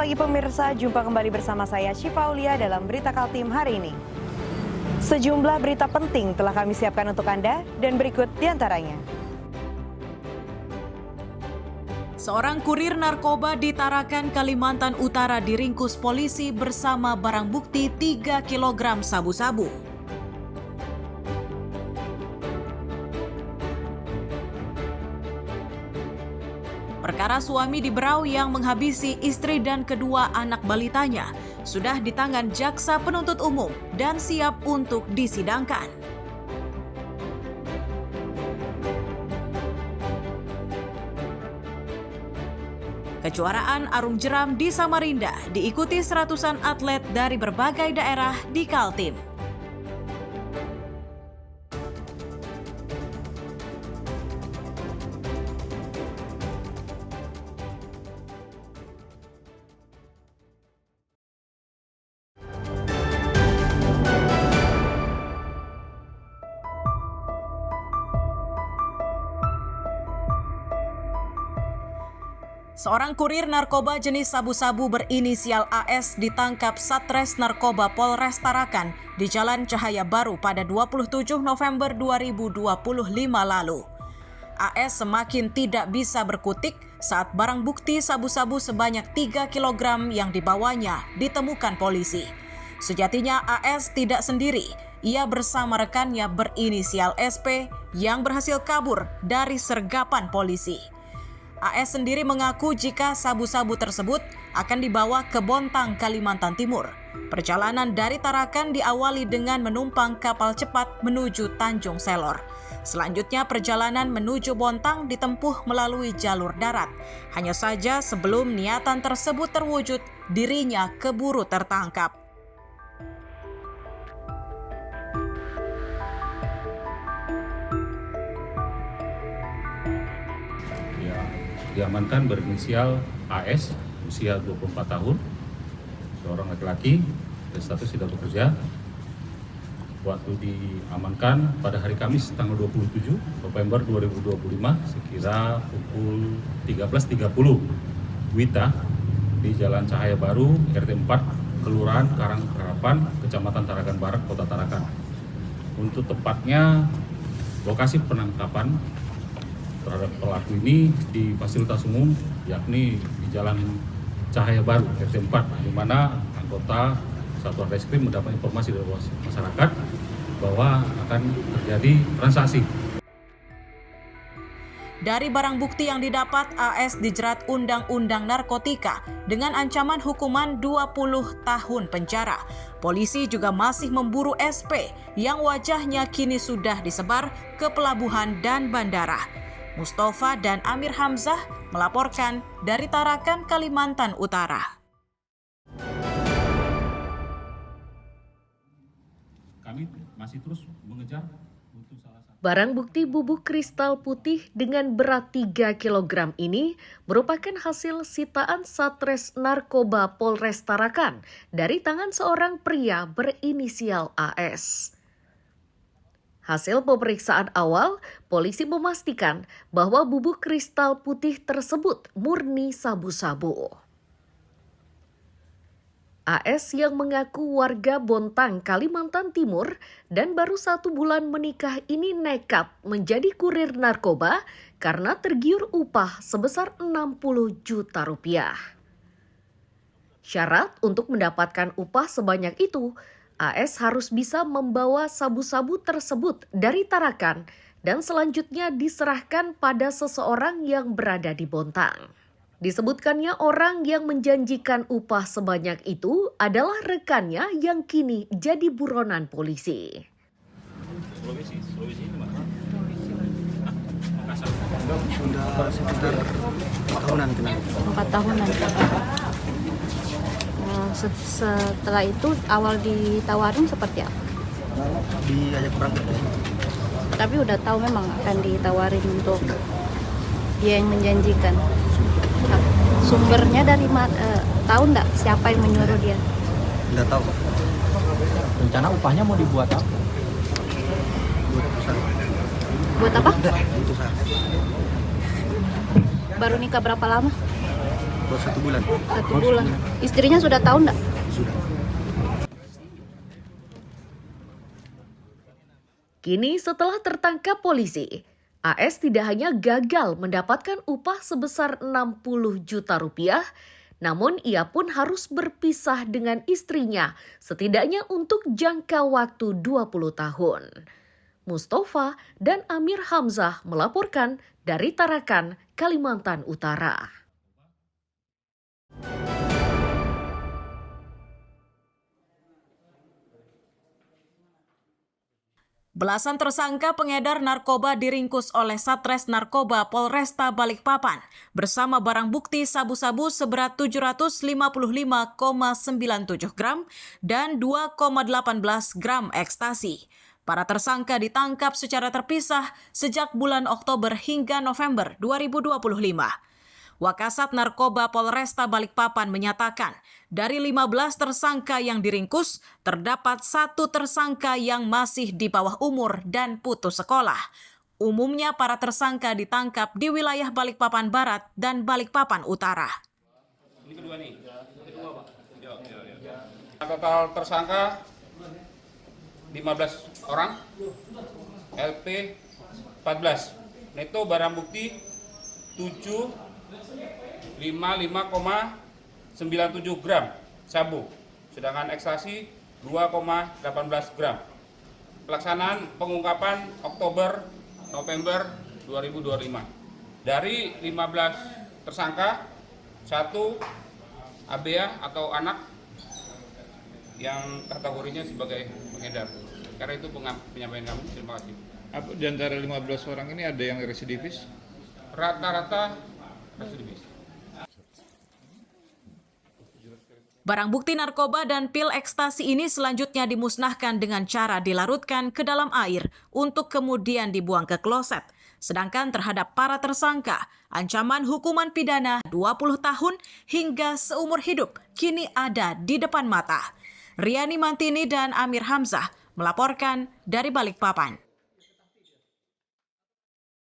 Selamat pagi pemirsa, jumpa kembali bersama saya Syifa Aulia dalam Berita Kaltim hari ini. Sejumlah berita penting telah kami siapkan untuk Anda dan berikut diantaranya. Seorang kurir narkoba di Tarakan, Kalimantan Utara diringkus polisi bersama barang bukti 3 kg sabu-sabu. Perkara suami di Berau yang menghabisi istri dan kedua anak balitanya sudah di tangan jaksa penuntut umum dan siap untuk disidangkan. Kejuaraan arung jeram di Samarinda diikuti seratusan atlet dari berbagai daerah di Kaltim. Seorang kurir narkoba jenis sabu-sabu berinisial AS ditangkap Satres Narkoba Polres Tarakan di Jalan Cahaya Baru pada 27 November 2025 lalu. AS semakin tidak bisa berkutik saat barang bukti sabu-sabu sebanyak 3 kg yang dibawanya ditemukan polisi. Sejatinya AS tidak sendiri, ia bersama rekannya berinisial SP yang berhasil kabur dari sergapan polisi. AS sendiri mengaku jika sabu-sabu tersebut akan dibawa ke Bontang, Kalimantan Timur. Perjalanan dari Tarakan diawali dengan menumpang kapal cepat menuju Tanjung Selor. Selanjutnya perjalanan menuju Bontang ditempuh melalui jalur darat. Hanya saja sebelum niatan tersebut terwujud, dirinya keburu tertangkap. Diamankan berinisial AS, usia 24 tahun, seorang laki-laki, berstatus tidak bekerja. Waktu diamankan pada hari Kamis tanggal 27 November 2025 sekira pukul 13.30 WITA di Jalan Cahaya Baru, RT 4, Kelurahan Karangharapan, Kecamatan Tarakan Barat, Kota Tarakan. Untuk tepatnya lokasi penangkapan terhadap pelaku ini di fasilitas umum, yakni di Jalan Cahaya Baru RT 4, di mana anggota Satuan Reskrim mendapat informasi dari masyarakat bahwa akan terjadi transaksi. Dari barang bukti yang didapat, AS dijerat Undang-Undang Narkotika dengan ancaman hukuman 20 tahun penjara. Polisi juga masih memburu SP yang wajahnya kini sudah disebar ke pelabuhan dan bandara. Mustafa dan Amir Hamzah melaporkan dari Tarakan, Kalimantan Utara. Kami masih terus mengejar untuk salah satu. Barang bukti bubuk kristal putih dengan berat 3 kg ini merupakan hasil sitaan Satres Narkoba Polres Tarakan dari tangan seorang pria berinisial AS. Hasil pemeriksaan awal, polisi memastikan bahwa bubuk kristal putih tersebut murni sabu-sabu. AS yang mengaku warga Bontang, Kalimantan Timur dan baru 1 bulan menikah ini nekat menjadi kurir narkoba karena tergiur upah sebesar 60 juta rupiah. Syarat untuk mendapatkan upah sebanyak itu, AS harus bisa membawa sabu-sabu tersebut dari Tarakan dan selanjutnya diserahkan pada seseorang yang berada di Bontang. Disebutkannya orang yang menjanjikan upah sebanyak itu adalah rekannya yang kini jadi buronan polisi. Sulawesi ini mana? Sudah sekitar 4 tahunan kenal. 4 tahunan. Setelah itu awal ditawarin seperti apa? Diajak berangkat. Tapi udah tahu memang akan ditawarin untuk dia yang menjanjikan. Sumbernya dari tahu nggak siapa yang menyuruh dia? Nggak tahu. Rencana upahnya mau dibuat apa? Buat usaha. Buat apa? Buat usaha. Baru nikah berapa lama? Baru 1 bulan. 1 bulan. Istrinya sudah tahu enggak? Sudah. Kini setelah tertangkap polisi, AS tidak hanya gagal mendapatkan upah sebesar 60 juta rupiah, namun ia pun harus berpisah dengan istrinya setidaknya untuk jangka waktu 20 tahun. Mustafa dan Amir Hamzah melaporkan dari Tarakan, Kalimantan Utara. Belasan tersangka pengedar narkoba diringkus oleh Satres Narkoba Polresta Balikpapan bersama barang bukti sabu-sabu seberat 755,97 gram dan 2,18 gram ekstasi. Para tersangka ditangkap secara terpisah sejak bulan Oktober hingga November 2025. Wakasat Narkoba Polresta Balikpapan menyatakan, dari 15 tersangka yang diringkus, terdapat 1 tersangka yang masih di bawah umur dan putus sekolah. Umumnya para tersangka ditangkap di wilayah Balikpapan Barat dan Balikpapan Utara. Ini kedua nih. Total tersangka 15 orang, LP 14. Neto barang bukti 755,97 gram sabu, sedangkan ekstasi 2,18 gram. Pelaksanaan pengungkapan Oktober November 2025. Dari 15 tersangka, 1 ABA atau anak yang kategorinya sebagai pengedar. Karena itu penyampaian kami. Terima kasih. Di antara 15 orang ini ada yang residivis? Rata-rata residivis. Barang bukti narkoba dan pil ekstasi ini selanjutnya dimusnahkan dengan cara dilarutkan ke dalam air untuk kemudian dibuang ke kloset. Sedangkan terhadap para tersangka, ancaman hukuman pidana 20 tahun hingga seumur hidup kini ada di depan mata. Riani Mantini dan Amir Hamzah melaporkan dari Balikpapan.